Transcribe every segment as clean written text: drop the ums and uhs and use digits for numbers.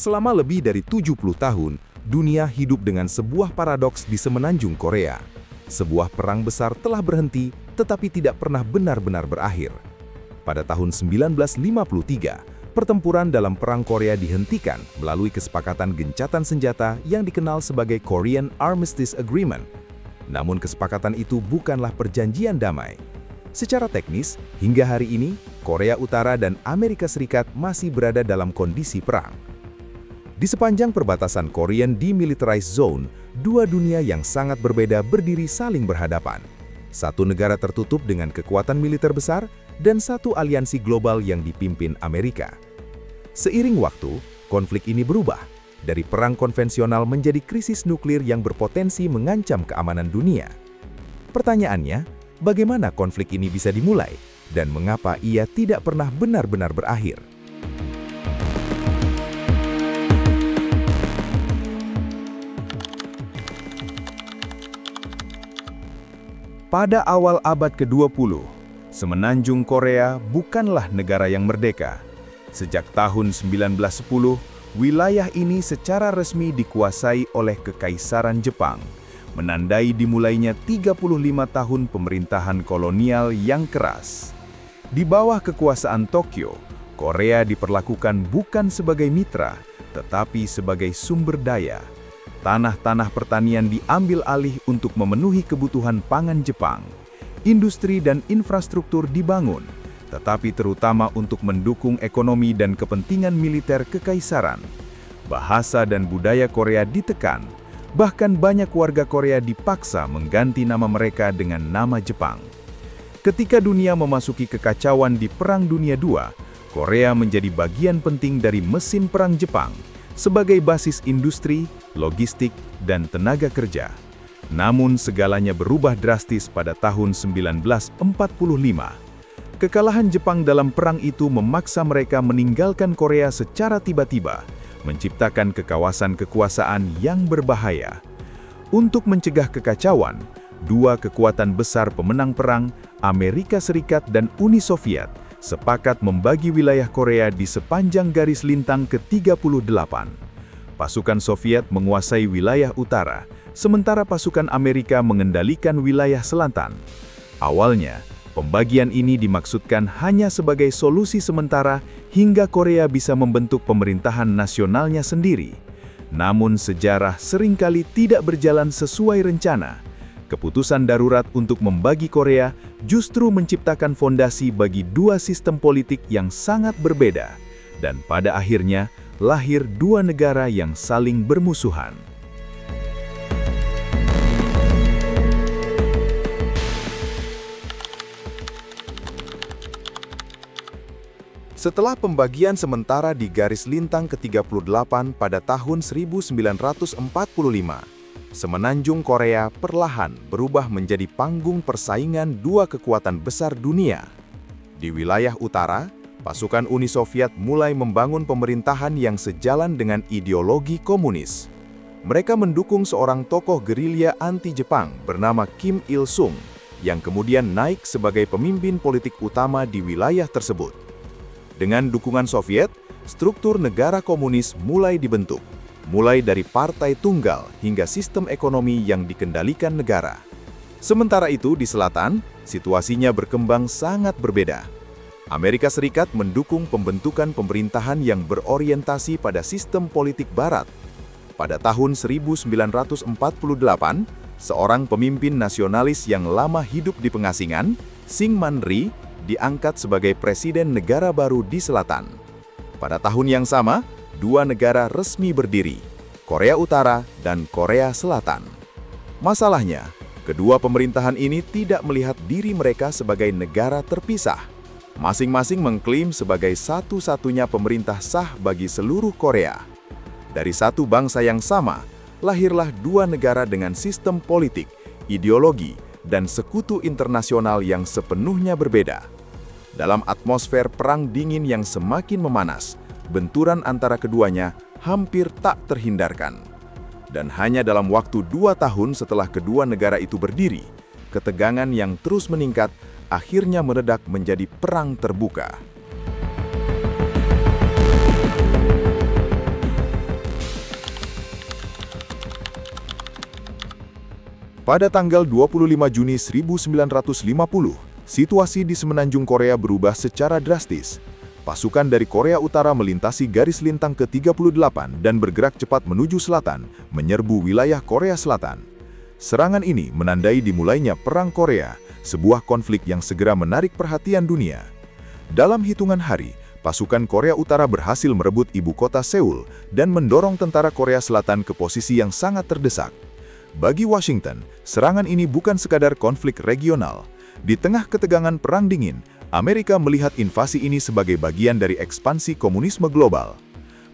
Selama lebih dari 70 tahun, dunia hidup dengan sebuah paradoks di semenanjung Korea. Sebuah perang besar telah berhenti, tetapi tidak pernah benar-benar berakhir. Pada tahun 1953, pertempuran dalam Perang Korea dihentikan melalui kesepakatan gencatan senjata yang dikenal sebagai Korean Armistice Agreement. Namun kesepakatan itu bukanlah perjanjian damai. Secara teknis, hingga hari ini, Korea Utara dan Amerika Serikat masih berada dalam kondisi perang. Di sepanjang perbatasan Korean Demilitarized Zone, dua dunia yang sangat berbeda berdiri saling berhadapan. Satu negara tertutup dengan kekuatan militer besar, dan satu aliansi global yang dipimpin Amerika. Seiring waktu, konflik ini berubah, dari perang konvensional menjadi krisis nuklir yang berpotensi mengancam keamanan dunia. Pertanyaannya, bagaimana konflik ini bisa dimulai, dan mengapa ia tidak pernah benar-benar berakhir? Pada awal abad ke-20, semenanjung Korea bukanlah negara yang merdeka. Sejak tahun 1910, wilayah ini secara resmi dikuasai oleh Kekaisaran Jepang, menandai dimulainya 35 tahun pemerintahan kolonial yang keras. Di bawah kekuasaan Tokyo, Korea diperlakukan bukan sebagai mitra, tetapi sebagai sumber daya. Tanah-tanah pertanian diambil alih untuk memenuhi kebutuhan pangan Jepang. Industri dan infrastruktur dibangun, tetapi terutama untuk mendukung ekonomi dan kepentingan militer kekaisaran. Bahasa dan budaya Korea ditekan, bahkan banyak warga Korea dipaksa mengganti nama mereka dengan nama Jepang. Ketika dunia memasuki kekacauan di Perang Dunia II, Korea menjadi bagian penting dari mesin perang Jepang, sebagai basis industri, logistik, dan tenaga kerja. Namun segalanya berubah drastis pada tahun 1945. Kekalahan Jepang dalam perang itu memaksa mereka meninggalkan Korea secara tiba-tiba, menciptakan kekawasan kekuasaan yang berbahaya. Untuk mencegah kekacauan, dua kekuatan besar pemenang perang, Amerika Serikat dan Uni Soviet, sepakat membagi wilayah Korea di sepanjang garis lintang ke-38. Pasukan Soviet menguasai wilayah utara, sementara pasukan Amerika mengendalikan wilayah selatan. Awalnya, pembagian ini dimaksudkan hanya sebagai solusi sementara hingga Korea bisa membentuk pemerintahan nasionalnya sendiri. Namun sejarah seringkali tidak berjalan sesuai rencana. Keputusan darurat untuk membagi Korea justru menciptakan fondasi bagi dua sistem politik yang sangat berbeda, dan pada akhirnya lahir dua negara yang saling bermusuhan. Setelah pembagian sementara di garis lintang ke-38 pada tahun 1945, semenanjung Korea perlahan berubah menjadi panggung persaingan dua kekuatan besar dunia. Di wilayah utara, pasukan Uni Soviet mulai membangun pemerintahan yang sejalan dengan ideologi komunis. Mereka mendukung seorang tokoh gerilya anti-Jepang bernama Kim Il-sung, yang kemudian naik sebagai pemimpin politik utama di wilayah tersebut. Dengan dukungan Soviet, struktur negara komunis mulai dibentuk, mulai dari partai tunggal hingga sistem ekonomi yang dikendalikan negara. Sementara itu di selatan, situasinya berkembang sangat berbeda. Amerika Serikat mendukung pembentukan pemerintahan yang berorientasi pada sistem politik barat. Pada tahun 1948, seorang pemimpin nasionalis yang lama hidup di pengasingan, Syngman Rhee, diangkat sebagai presiden negara baru di selatan. Pada tahun yang sama, dua negara resmi berdiri, Korea Utara dan Korea Selatan. Masalahnya, kedua pemerintahan ini tidak melihat diri mereka sebagai negara terpisah. Masing-masing mengklaim sebagai satu-satunya pemerintah sah bagi seluruh Korea. Dari satu bangsa yang sama, lahirlah dua negara dengan sistem politik, ideologi, dan sekutu internasional yang sepenuhnya berbeda. Dalam atmosfer perang dingin yang semakin memanas, benturan antara keduanya hampir tak terhindarkan. Dan hanya dalam waktu 2 tahun setelah kedua negara itu berdiri, ketegangan yang terus meningkat akhirnya meledak menjadi perang terbuka. Pada tanggal 25 Juni 1950, situasi di semenanjung Korea berubah secara drastis. Pasukan dari Korea Utara melintasi garis lintang ke-38 dan bergerak cepat menuju selatan, menyerbu wilayah Korea Selatan. Serangan ini menandai dimulainya Perang Korea, sebuah konflik yang segera menarik perhatian dunia. Dalam hitungan hari, pasukan Korea Utara berhasil merebut ibu kota Seoul dan mendorong tentara Korea Selatan ke posisi yang sangat terdesak. Bagi Washington, serangan ini bukan sekadar konflik regional. Di tengah ketegangan Perang Dingin, Amerika melihat invasi ini sebagai bagian dari ekspansi komunisme global.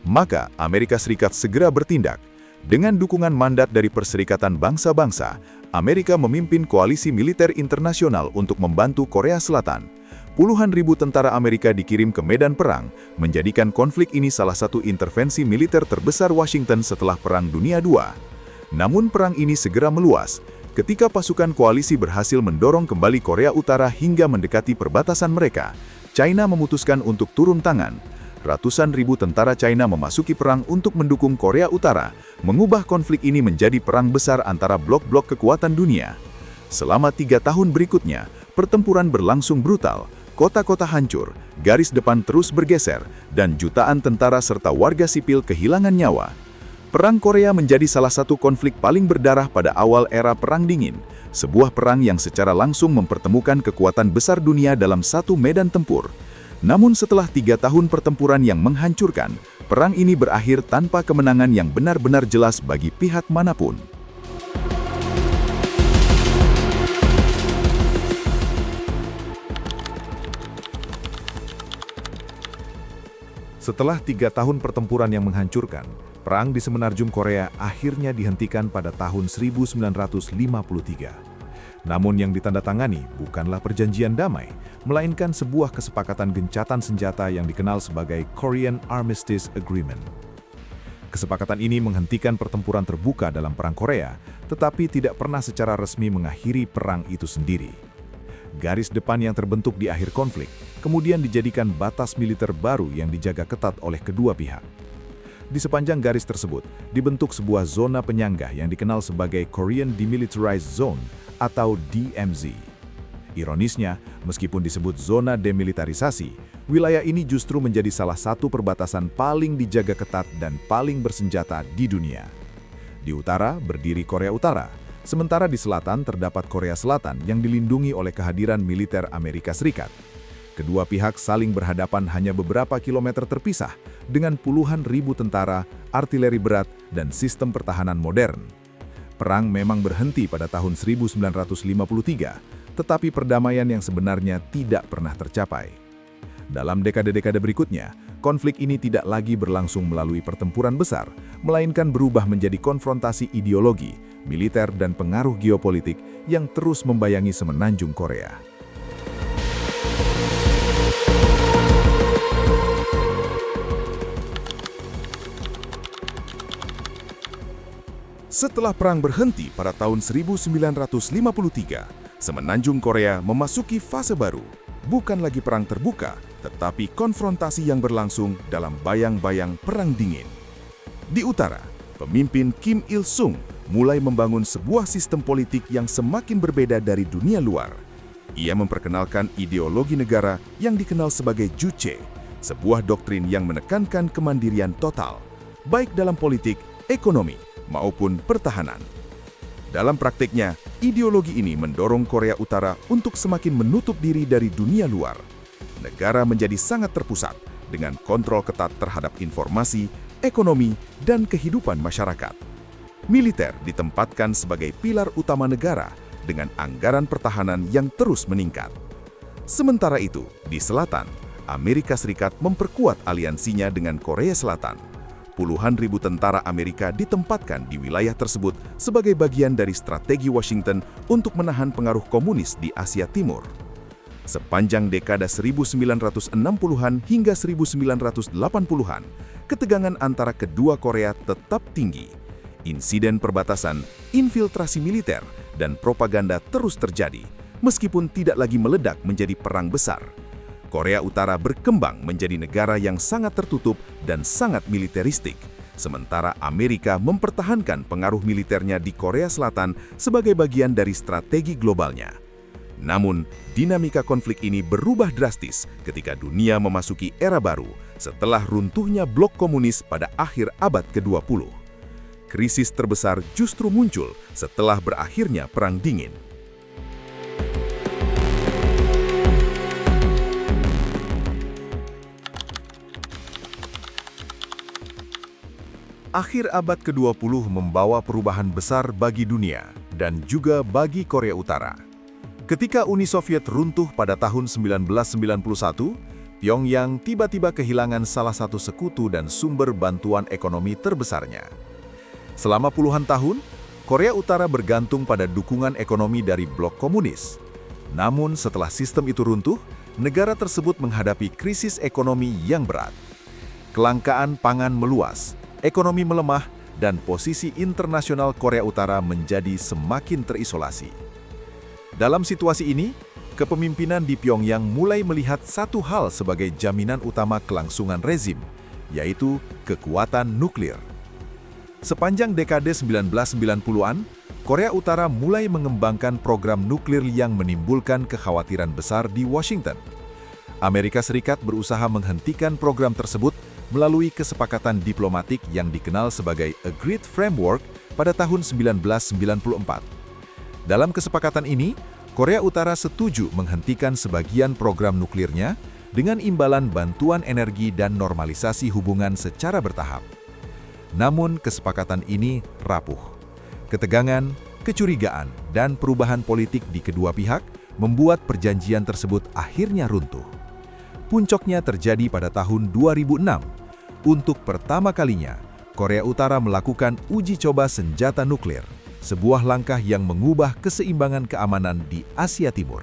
Maka, Amerika Serikat segera bertindak. Dengan dukungan mandat dari Perserikatan Bangsa-Bangsa, Amerika memimpin koalisi militer internasional untuk membantu Korea Selatan. Puluhan ribu tentara Amerika dikirim ke medan perang, menjadikan konflik ini salah satu intervensi militer terbesar Washington setelah Perang Dunia II. Namun perang ini segera meluas, ketika pasukan koalisi berhasil mendorong kembali Korea Utara hingga mendekati perbatasan mereka. China memutuskan untuk turun tangan. Ratusan ribu tentara China memasuki perang untuk mendukung Korea Utara, mengubah konflik ini menjadi perang besar antara blok-blok kekuatan dunia. Selama 3 tahun berikutnya, pertempuran berlangsung brutal. Kota-kota hancur, garis depan terus bergeser, dan jutaan tentara serta warga sipil kehilangan nyawa. Perang Korea menjadi salah satu konflik paling berdarah pada awal era Perang Dingin, sebuah perang yang secara langsung mempertemukan kekuatan besar dunia dalam satu medan tempur. Namun setelah 3 tahun pertempuran yang menghancurkan, perang ini berakhir tanpa kemenangan yang benar-benar jelas bagi pihak manapun. Setelah 3 tahun pertempuran yang menghancurkan, perang di semenanjung Korea akhirnya dihentikan pada tahun 1953. Namun yang ditandatangani bukanlah perjanjian damai, melainkan sebuah kesepakatan gencatan senjata yang dikenal sebagai Korean Armistice Agreement. Kesepakatan ini menghentikan pertempuran terbuka dalam Perang Korea, tetapi tidak pernah secara resmi mengakhiri perang itu sendiri. Garis depan yang terbentuk di akhir konflik kemudian dijadikan batas militer baru yang dijaga ketat oleh kedua pihak. Di sepanjang garis tersebut, dibentuk sebuah zona penyangga yang dikenal sebagai Korean Demilitarized Zone atau DMZ. Ironisnya, meskipun disebut zona demilitarisasi, wilayah ini justru menjadi salah satu perbatasan paling dijaga ketat dan paling bersenjata di dunia. Di utara berdiri Korea Utara, sementara di selatan terdapat Korea Selatan yang dilindungi oleh kehadiran militer Amerika Serikat. Kedua pihak saling berhadapan hanya beberapa kilometer terpisah dengan puluhan ribu tentara, artileri berat, dan sistem pertahanan modern. Perang memang berhenti pada tahun 1953, tetapi perdamaian yang sebenarnya tidak pernah tercapai. Dalam dekade-dekade berikutnya, konflik ini tidak lagi berlangsung melalui pertempuran besar, melainkan berubah menjadi konfrontasi ideologi, militer, dan pengaruh geopolitik yang terus membayangi semenanjung Korea. Setelah perang berhenti pada tahun 1953, semenanjung Korea memasuki fase baru. Bukan lagi perang terbuka, tetapi konfrontasi yang berlangsung dalam bayang-bayang Perang Dingin. Di utara, pemimpin Kim Il-sung mulai membangun sebuah sistem politik yang semakin berbeda dari dunia luar. Ia memperkenalkan ideologi negara yang dikenal sebagai Juche, sebuah doktrin yang menekankan kemandirian total, baik dalam politik, ekonomi, maupun pertahanan. Dalam praktiknya, ideologi ini mendorong Korea Utara untuk semakin menutup diri dari dunia luar. Negara menjadi sangat terpusat dengan kontrol ketat terhadap informasi, ekonomi, dan kehidupan masyarakat. Militer ditempatkan sebagai pilar utama negara dengan anggaran pertahanan yang terus meningkat. Sementara itu, di selatan, Amerika Serikat memperkuat aliansinya dengan Korea Selatan. Puluhan ribu tentara Amerika ditempatkan di wilayah tersebut sebagai bagian dari strategi Washington untuk menahan pengaruh komunis di Asia Timur. Sepanjang dekade 1960-an hingga 1980-an, ketegangan antara kedua Korea tetap tinggi. Insiden perbatasan, infiltrasi militer, dan propaganda terus terjadi, meskipun tidak lagi meledak menjadi perang besar. Korea Utara berkembang menjadi negara yang sangat tertutup dan sangat militeristik, sementara Amerika mempertahankan pengaruh militernya di Korea Selatan sebagai bagian dari strategi globalnya. Namun, dinamika konflik ini berubah drastis ketika dunia memasuki era baru setelah runtuhnya blok komunis pada akhir abad ke-20. Krisis terbesar justru muncul setelah berakhirnya Perang Dingin. Akhir abad ke-20 membawa perubahan besar bagi dunia dan juga bagi Korea Utara. Ketika Uni Soviet runtuh pada tahun 1991, Pyongyang tiba-tiba kehilangan salah satu sekutu dan sumber bantuan ekonomi terbesarnya. Selama puluhan tahun, Korea Utara bergantung pada dukungan ekonomi dari blok komunis. Namun setelah sistem itu runtuh, negara tersebut menghadapi krisis ekonomi yang berat. Kelangkaan pangan meluas, ekonomi melemah, dan posisi internasional Korea Utara menjadi semakin terisolasi. Dalam situasi ini, kepemimpinan di Pyongyang mulai melihat satu hal sebagai jaminan utama kelangsungan rezim, yaitu kekuatan nuklir. Sepanjang dekade 1990-an, Korea Utara mulai mengembangkan program nuklir yang menimbulkan kekhawatiran besar di Washington. Amerika Serikat berusaha menghentikan program tersebut melalui kesepakatan diplomatik yang dikenal sebagai Agreed Framework pada tahun 1994. Dalam kesepakatan ini, Korea Utara setuju menghentikan sebagian program nuklirnya dengan imbalan bantuan energi dan normalisasi hubungan secara bertahap. Namun kesepakatan ini rapuh. Ketegangan, kecurigaan, dan perubahan politik di kedua pihak membuat perjanjian tersebut akhirnya runtuh. Puncaknya terjadi pada tahun 2006. Untuk pertama kalinya, Korea Utara melakukan uji coba senjata nuklir, sebuah langkah yang mengubah keseimbangan keamanan di Asia Timur.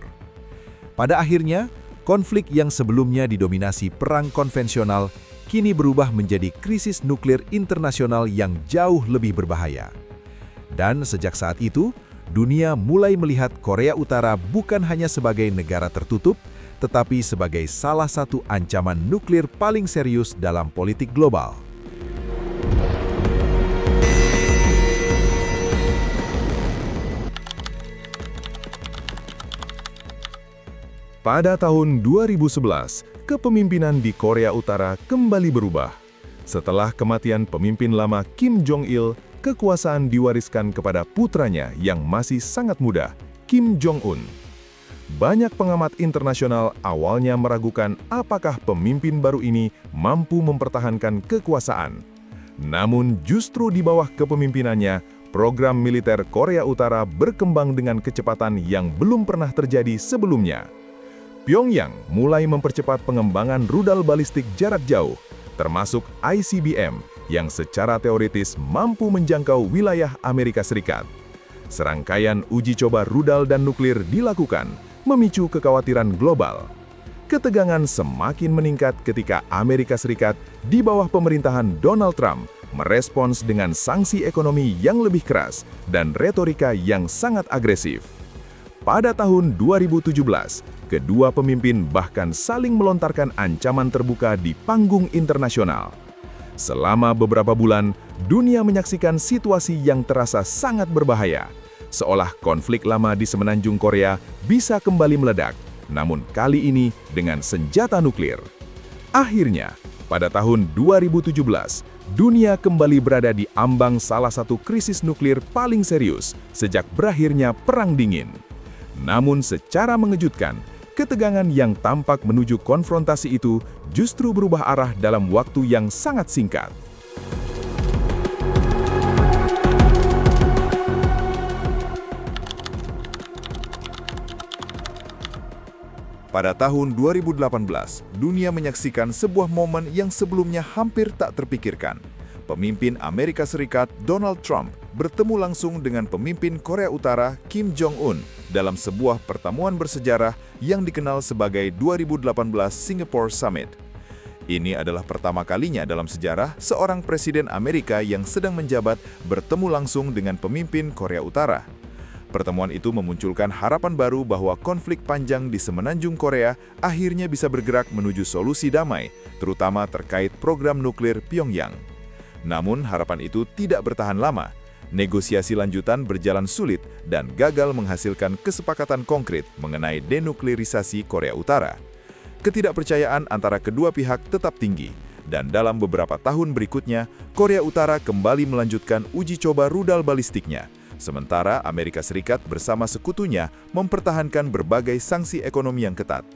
Pada akhirnya, konflik yang sebelumnya didominasi perang konvensional kini berubah menjadi krisis nuklir internasional yang jauh lebih berbahaya. Dan sejak saat itu, dunia mulai melihat Korea Utara bukan hanya sebagai negara tertutup, tetapi sebagai salah satu ancaman nuklir paling serius dalam politik global. Pada tahun 2011, kepemimpinan di Korea Utara kembali berubah. Setelah kematian pemimpin lama Kim Jong-il, kekuasaan diwariskan kepada putranya yang masih sangat muda, Kim Jong-un. Banyak pengamat internasional awalnya meragukan apakah pemimpin baru ini mampu mempertahankan kekuasaan. Namun justru di bawah kepemimpinannya, program militer Korea Utara berkembang dengan kecepatan yang belum pernah terjadi sebelumnya. Pyongyang mulai mempercepat pengembangan rudal balistik jarak jauh, termasuk ICBM, yang secara teoritis mampu menjangkau wilayah Amerika Serikat. Serangkaian uji coba rudal dan nuklir dilakukan, memicu kekhawatiran global. Ketegangan semakin meningkat ketika Amerika Serikat di bawah pemerintahan Donald Trump merespons dengan sanksi ekonomi yang lebih keras dan retorika yang sangat agresif. Pada tahun 2017, kedua pemimpin bahkan saling melontarkan ancaman terbuka di panggung internasional. Selama beberapa bulan, dunia menyaksikan situasi yang terasa sangat berbahaya, seolah konflik lama di semenanjung Korea bisa kembali meledak, namun kali ini dengan senjata nuklir. Akhirnya, pada tahun 2017, dunia kembali berada di ambang salah satu krisis nuklir paling serius sejak berakhirnya Perang Dingin. Namun secara mengejutkan, ketegangan yang tampak menuju konfrontasi itu justru berubah arah dalam waktu yang sangat singkat. Pada tahun 2018, dunia menyaksikan sebuah momen yang sebelumnya hampir tak terpikirkan. Pemimpin Amerika Serikat Donald Trump bertemu langsung dengan pemimpin Korea Utara Kim Jong-un dalam sebuah pertemuan bersejarah yang dikenal sebagai 2018 Singapore Summit. Ini adalah pertama kalinya dalam sejarah seorang presiden Amerika yang sedang menjabat bertemu langsung dengan pemimpin Korea Utara. Pertemuan itu memunculkan harapan baru bahwa konflik panjang di semenanjung Korea akhirnya bisa bergerak menuju solusi damai, terutama terkait program nuklir Pyongyang. Namun harapan itu tidak bertahan lama. Negosiasi lanjutan berjalan sulit dan gagal menghasilkan kesepakatan konkret mengenai denuklerisasi Korea Utara. Ketidakpercayaan antara kedua pihak tetap tinggi, dan dalam beberapa tahun berikutnya, Korea Utara kembali melanjutkan uji coba rudal balistiknya, sementara Amerika Serikat bersama sekutunya mempertahankan berbagai sanksi ekonomi yang ketat.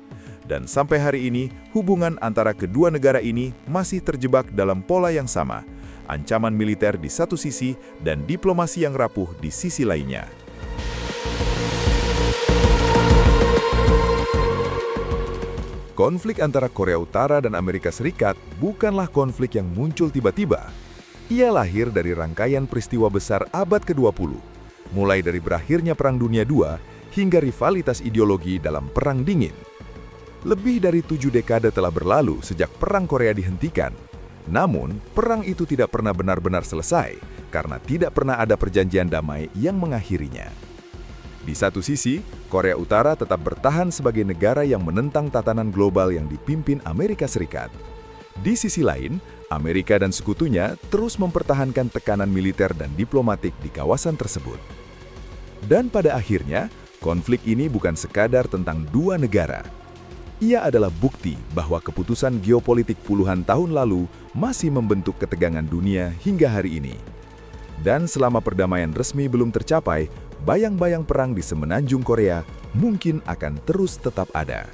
Dan sampai hari ini, hubungan antara kedua negara ini masih terjebak dalam pola yang sama, ancaman militer di satu sisi dan diplomasi yang rapuh di sisi lainnya. Konflik antara Korea Utara dan Amerika Serikat bukanlah konflik yang muncul tiba-tiba. Ia lahir dari rangkaian peristiwa besar abad ke-20, mulai dari berakhirnya Perang Dunia II hingga rivalitas ideologi dalam Perang Dingin. Lebih dari 7 dekade telah berlalu sejak Perang Korea dihentikan. Namun, perang itu tidak pernah benar-benar selesai karena tidak pernah ada perjanjian damai yang mengakhirinya. Di satu sisi, Korea Utara tetap bertahan sebagai negara yang menentang tatanan global yang dipimpin Amerika Serikat. Di sisi lain, Amerika dan sekutunya terus mempertahankan tekanan militer dan diplomatik di kawasan tersebut. Dan pada akhirnya, konflik ini bukan sekadar tentang dua negara. Ia adalah bukti bahwa keputusan geopolitik puluhan tahun lalu masih membentuk ketegangan dunia hingga hari ini. Dan selama perdamaian resmi belum tercapai, bayang-bayang perang di semenanjung Korea mungkin akan terus tetap ada.